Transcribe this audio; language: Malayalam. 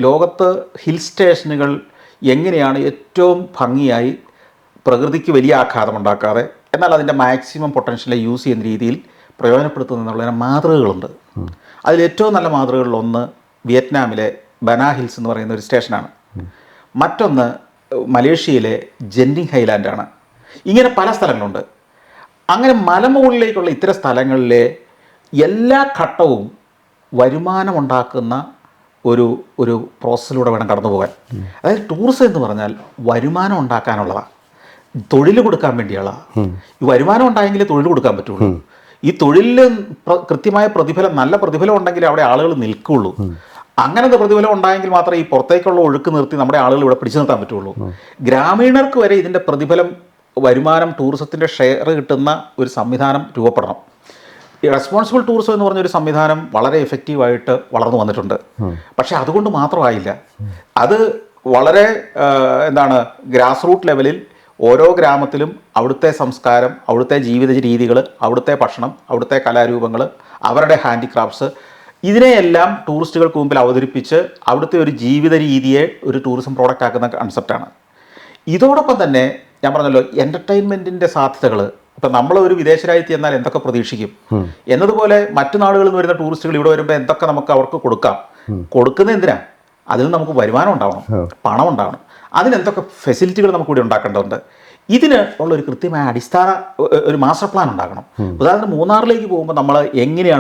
ലോകത്ത് ഹിൽ സ്റ്റേഷനുകൾ എങ്ങനെയാണ് ഏറ്റവും ഭംഗിയായി പ്രകൃതിക്ക് വലിയ ആഘാതമുണ്ടാക്കാതെ എന്നാൽ അതിൻ്റെ മാക്സിമം പൊട്ടൻഷ്യലെ യൂസ് ചെയ്യുന്ന രീതിയിൽ പ്രയോജനപ്പെടുത്തുന്നതിനുള്ള മാതൃകകളുണ്ട്. അതിലേറ്റവും നല്ല മാതൃകകളിലൊന്ന് വിയറ്റ്നാമിലെ ബനാ ഹിൽസ് എന്ന് പറയുന്ന ഒരു സ്റ്റേഷനാണ്. മറ്റൊന്ന് മലേഷ്യയിലെ ജെൻഡിങ് ഹൈലാൻഡാണ്. ഇങ്ങനെ പല സ്ഥലങ്ങളുണ്ട്. അങ്ങനെ മലമുകളിലേക്കുള്ള ഇത്തരം സ്ഥലങ്ങളിലെ എല്ലാ ഘട്ടവും വരുമാനമുണ്ടാക്കുന്ന ഒരു പ്രോസസ്സിലൂടെ വേണം കടന്നു പോകാൻ. അതായത് ടൂറിസം എന്ന് പറഞ്ഞാൽ വരുമാനം ഉണ്ടാക്കാനുള്ളതാണ്, തൊഴിൽ കൊടുക്കാൻ വേണ്ടിയുള്ളതാണ്. ഈ വരുമാനം ഉണ്ടായെങ്കിലേ തൊഴിൽ കൊടുക്കാൻ പറ്റുള്ളൂ. ഈ തൊഴിലിൽ കൃത്യമായ പ്രതിഫലം, നല്ല പ്രതിഫലം ഉണ്ടെങ്കിൽ അവിടെ ആളുകൾ നിൽക്കുള്ളൂ. അങ്ങനത്തെ പ്രതിഫലം ഉണ്ടായെങ്കിൽ മാത്രമേ ഈ പുറത്തേക്കുള്ള ഒഴുക്ക് നിർത്തി നമ്മുടെ ആളുകൾ ഇവിടെ പിടിച്ചു നിർത്താൻ പറ്റുള്ളൂ. ഗ്രാമീണർക്ക് വരെ ഇതിൻ്റെ പ്രതിഫലം, വരുമാനം, ടൂറിസത്തിൻ്റെ ഷെയർ കിട്ടുന്ന ഒരു സംവിധാനം രൂപപ്പെടണം. ഈ റെസ്പോൺസിബിൾ ടൂറിസം എന്ന് പറഞ്ഞൊരു സംവിധാനം വളരെ എഫക്റ്റീവായിട്ട് വളർന്നു വന്നിട്ടുണ്ട്. പക്ഷേ അതുകൊണ്ട് മാത്രമായില്ല. അത് വളരെ ഗ്രാസ് റൂട്ട് ലെവലിൽ ഓരോ ഗ്രാമത്തിലും അവിടുത്തെ സംസ്കാരം, അവിടുത്തെ ജീവിത രീതികൾ, അവിടുത്തെ ഭക്ഷണം, അവിടുത്തെ കലാരൂപങ്ങൾ, അവരുടെ ഹാൻഡിക്രാഫ്റ്റ്സ്, ഇതിനെയെല്ലാം ടൂറിസ്റ്റുകൾക്ക് മുമ്പിൽ അവതരിപ്പിച്ച് അവിടുത്തെ ഒരു ജീവിത രീതിയെ ഒരു ടൂറിസം പ്രോഡക്റ്റ് ആക്കുന്ന കൺസെപ്റ്റാണ്. ഇതോടൊപ്പം തന്നെ ഞാൻ പറഞ്ഞല്ലോ, എൻ്റർടൈൻമെൻറ്റിൻ്റെ സാധ്യതകൾ. ഇപ്പം നമ്മളൊരു വിദേശ രാജ്യത്ത് ചെന്നാൽ എന്തൊക്കെ പ്രതീക്ഷിക്കും എന്നതുപോലെ മറ്റു നാടുകളിൽ നിന്ന് വരുന്ന ടൂറിസ്റ്റുകൾ ഇവിടെ വരുമ്പോൾ എന്തൊക്കെ നമുക്ക് അവർക്ക് കൊടുക്കാം. കൊടുക്കുന്നത് എന്തിനാ? അതിൽ നമുക്ക് വരുമാനം ഉണ്ടാവണം, പണം ഉണ്ടാവണം. അതിനെന്തൊക്കെ ഫെസിലിറ്റികൾ നമുക്ക് ഇവിടെ ഉണ്ടാക്കേണ്ടതുണ്ട്. ഇതിന് ഉള്ളൊരു കൃത്യമായ അടിസ്ഥാന ഒരു മാസ്റ്റർ പ്ലാൻ ഉണ്ടാക്കണം. ഉദാഹരണത്തിന് മൂന്നാറിലേക്ക് പോകുമ്പോൾ നമ്മൾ എങ്ങനെയാണ്